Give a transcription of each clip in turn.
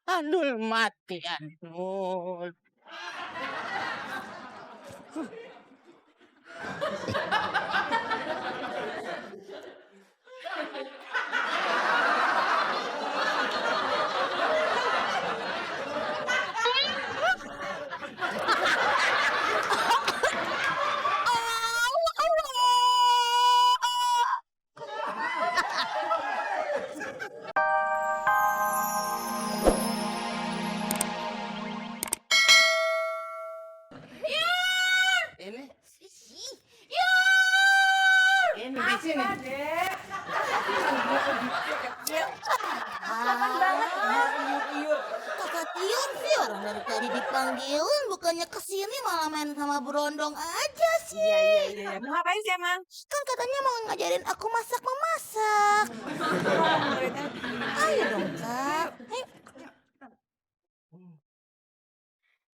Adul mati Adul. Ini ini di sini. Kakak Tiur sih orang dari tadi dipanggilin, bukannya kesini malah main sama berondong aja sih. Iya. Mau ngapain sih emang? Kan katanya mau ngajarin aku masak-memasak. Ayo dong kak. Ayo.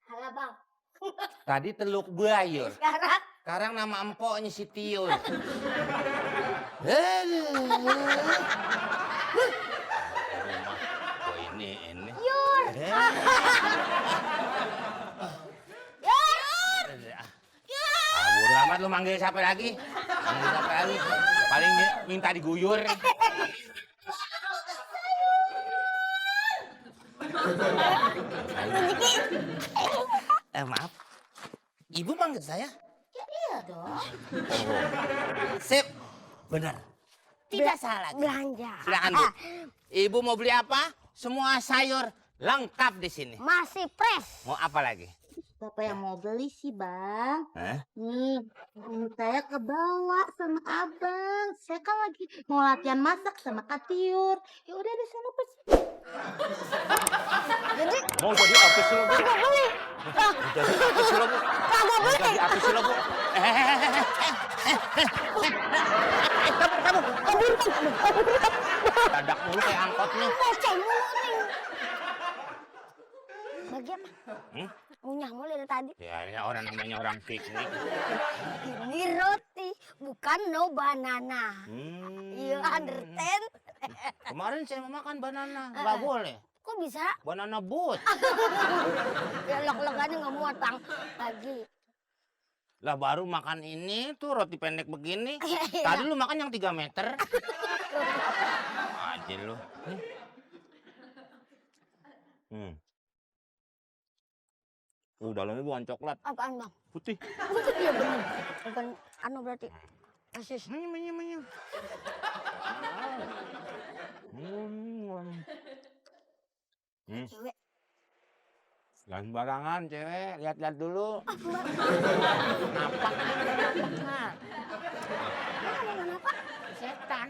Halo bang. Tadi Teluk Bayur. Sekarang Sekarang nama empoknya si Tiur. Ini. Yur. Bodo amat lu manggil siapa lagi? Paling minta diguyur. Maaf. Ibu manggil saya? Iya dong. Sip. Benar. Tidak salah. belanja. Silakan, Bu. Ibu mau beli apa? Semua sayur lengkap di sini. Masih fresh. Mau apa lagi? Bapak yang mau beli sih bang. Hah? Nih, saya kebawa sama abang. Saya kan lagi mau latihan masak sama Kak Tiur. Ya udah di sana pas. Jadi Mau jadi artis lo, Bu? kagak beli. Jadi artis lo, Bu? Kagak beli. Jadi artis lo, Bu? Dadak mulu kayak angkotnya. Bocah mulu nih. Bagian Hmm? ngunyah mulu dari tadi. Ya, ini orang namanya orang piknik. Ini roti, bukan no banana. You understand? Kemarin saya mau makan banana, nggak boleh. Kok bisa? Banana boat. Ya lok-lokannya nggak muat bang. Lagi. Lah baru makan ini tuh roti pendek begini. Iya. Tadi lu makan yang 3 meter. Aja lu. Dalamnya bukan coklat, Apaan bang? putih. Iya bener. Bukan anu berarti. Asis. Menyem. Cewek. Jangan sembarangan cewek, lihat-lihat dulu. Kenapa? Kenapa? Setan.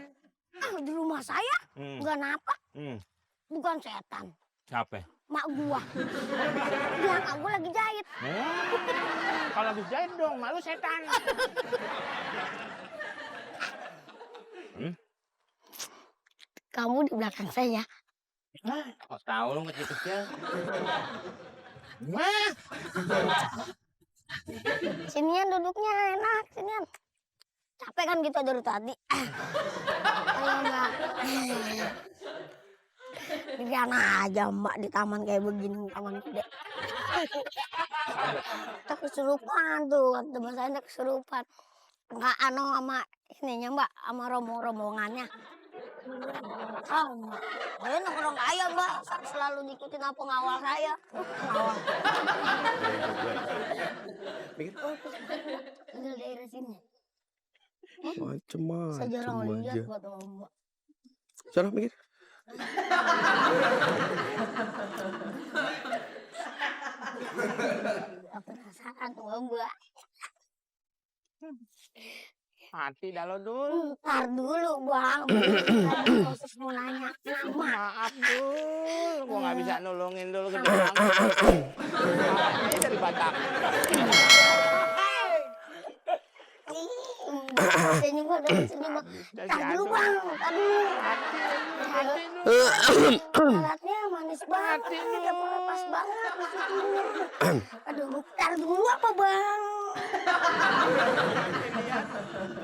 Di rumah saya nggak napa. Bukan setan. Siapa? Mak gua. Bilang aku lagi jahit. Kalau habis jahit dong, malu setan. Kamu di belakang saya. Oh, tahu lu kecil-kecil. Wah, Sinian duduknya enak, sinian. Capek kan kita dari tadi. Ayo mbak. Lihat aja mbak di taman kayak begini, taman gede. Kita kesurupan tuh, teman saya kesurupan. Enggak anu sama ininya mbak, sama rombongannya. Oh, mbak. Saya nongkrong kaya mbak, selalu ngikutin apa ngawal saya. Ngawal. Tinggal daerah sini. Saya jarang Macem-macem lihat aja. buat mbak. Sana mikir. Perasaan tuh mbak. mati dah lo dul. Ntar dulu bang, tadi khusus mau nanya nama. Maaf dul, gua nggak bisa nolongin dulu ke belakang. Ini dari Batak. Saya juga dari sini bang. Ntar dulu bang, ntar dulu. Alatnya manis banget, dapurnya pas banget. Aduh, ntar dulu apa bang?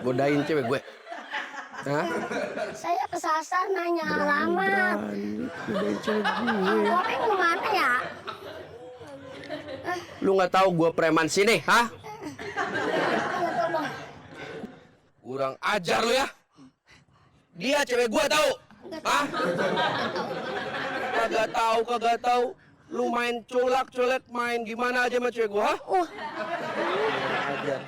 Godain cewek gue. Hah? Saya kesasar nanya alamat. Godain cewek gue. Bapak kemana ya? Lu nggak tahu gue preman sini, hah? Kurang ajar lu ya. Dia cewek gue tahu. Hah? Kagak tahu. Lu main colak-colek, main gimana aja sama cewek gue, hah? Ajar.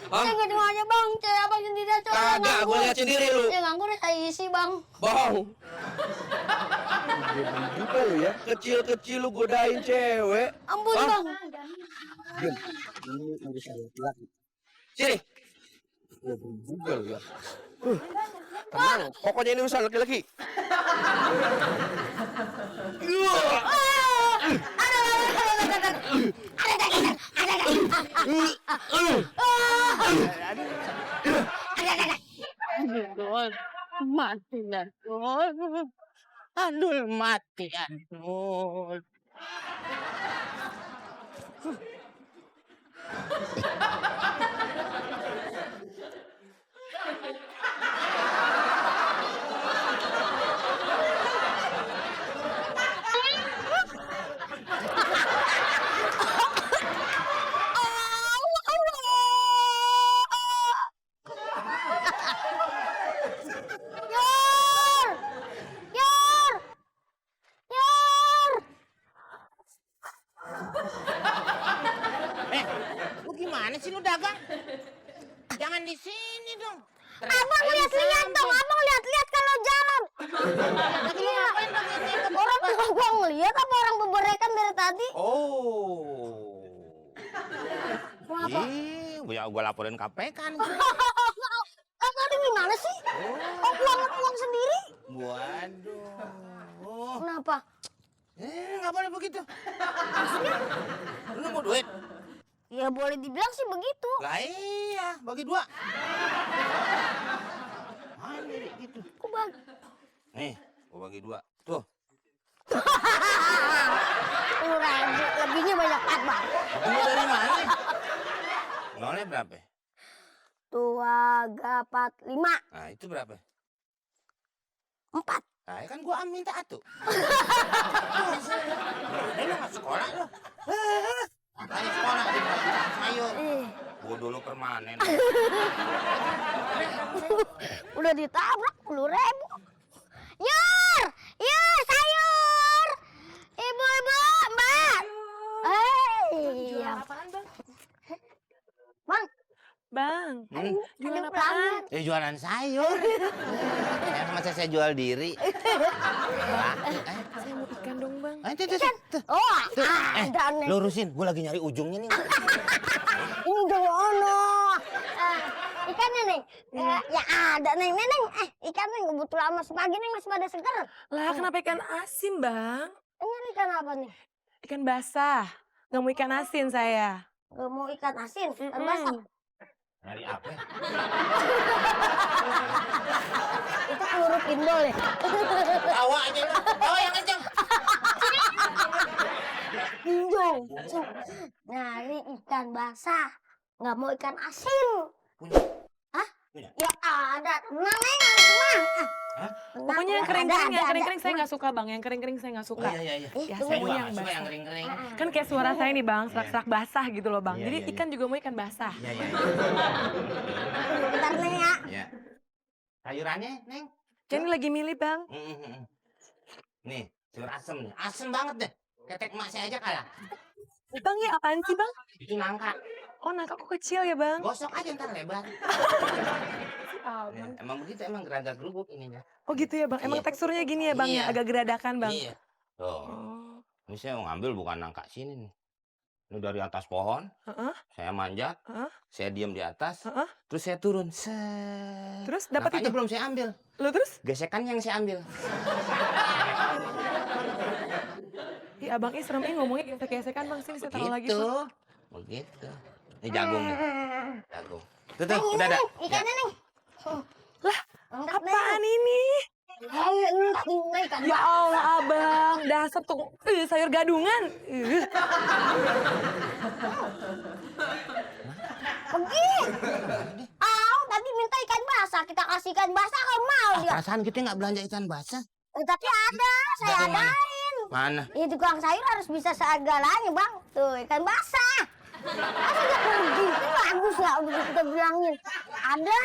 Hah? Saya nggak aja bang, cewek abang sendiri aja. Kagak, gue lihat sendiri lu. Ya nganggur saya isi bang. Bohong. Juga lu ya, kecil-kecil lu godain cewek. Ampun Hah? bang. Diam. Ini urusan laki-laki. Sini. Juga lu ya. Tenang, pokoknya ini urusan laki-laki. Aduh, mati dah. Aduh, mati. Aduh. Yor! Yor! Yor! Lu gimana sih lu dagang? Jangan di sini dong. Abang lihat-lihat dong, abang lihat-lihat kalau jalan. Iya. Orang gua ngeliat apa orang beberekan dari tadi? Oh. Kenapa? Ih, gua laporin KPK nih. Tadi gimana sih? Kok uang sendiri? Waduh. Kenapa? Nggak boleh begitu. Lu mau duit? Ya boleh dibilang sih begitu. Lah iya, bagi dua. Mana gitu? Kok bang? Nih, gua bagi dua. Tuh. Lebihnya banyak banget bang. Ini dari mana? Nolnya berapa? 2, 4, 5, Nah, itu berapa? 4. Nah, kan gua minta satu. Lu nggak sekolah lu? Makanya sekolah di sayur. Gua dulu permanen. Udah ditabrak 10.000. Yor! Yor, sayur! Ibu-ibu, mbak! Iya. Apaan bang? Bang, Bang, jualan apaan? Jualan sayur. Masa saya jual diri? Saya mau ikan dong bang. Tuh. Oh, ada nih. Lurusin, gua lagi nyari ujungnya nih. Ini jono. Ikannya nih. Ya ada nih, Neneng. Ikan nih kebetulan mas pagi nih masih pada seger. Lah kenapa ikan asin bang? Ini ikan apa nih? Ikan basah. Nggak mau ikan asin saya. Gak mau ikan asin, ikan basah. Nyari apa? Itu peluru pinball ya? Tawa aja lu. Tawa yang kenceng. Pinjol. Nyari ikan basah. Nggak mau ikan asin. Punya. Hah? Punya. Ya ada. Tenang, tenang. Hah? Pokoknya yang kering-kering saya nggak suka bang. Yang kering-kering saya nggak suka. Iya. Ya, Saya saya mau juga yang nggak suka basah. yang kering-kering. Kan kayak suara saya nih bang, serak-serak basah gitu loh bang. Iya, Jadi iya, ikan juga mau ikan basah. Iya. Bentar nih ya. Iya. Sayurannya, Neng? Jadi lagi milih bang. Nih, sayur asem nih. Asem banget deh. Ketek emak saya aja kalah. Bang ya apaan sih bang? Itu nangka. Oh nangka kok kecil ya bang? Gosok aja ntar lebar. Ah, Ya, emang begitu, emang geranda gerubuk ininya. Oh gitu ya bang. Emang Iya. teksturnya gini ya bang ya? Iya. Agak geradakan bang. Iya. Tuh. Oh. Ini saya mau ngambil bukan nangka sini nih. Ini dari atas pohon. Heeh. Saya manjat. Heeh. Saya diam di atas. Heeh. Terus saya turun. Set. Terus dapat Nangkanya itu? belum saya ambil. Lo terus? Gesekan yang saya ambil. Ih abang serem ngomongnya gesek-gesekan bang. Sini saya taruh lagi Begitu. bang. Begitu. Ini jagung nih. Jagung. Tuh, udah ada. Ikannya nih. Lah, Angkat nih. apaan ini? Ikan. Ya Allah abang, dasar tuh sayur gadungan. Pergi. Tadi minta ikan basah, kita kasih ikan basah kan mau dia. Perasaan kita nggak belanja ikan basah. Tapi ada, saya Datang mana? adain. Mana? Itu tukang sayur harus bisa segalanya bang. Tuh ikan basah. Masa dia pergi? Itu bagus ya udah kita bilangin. Ada.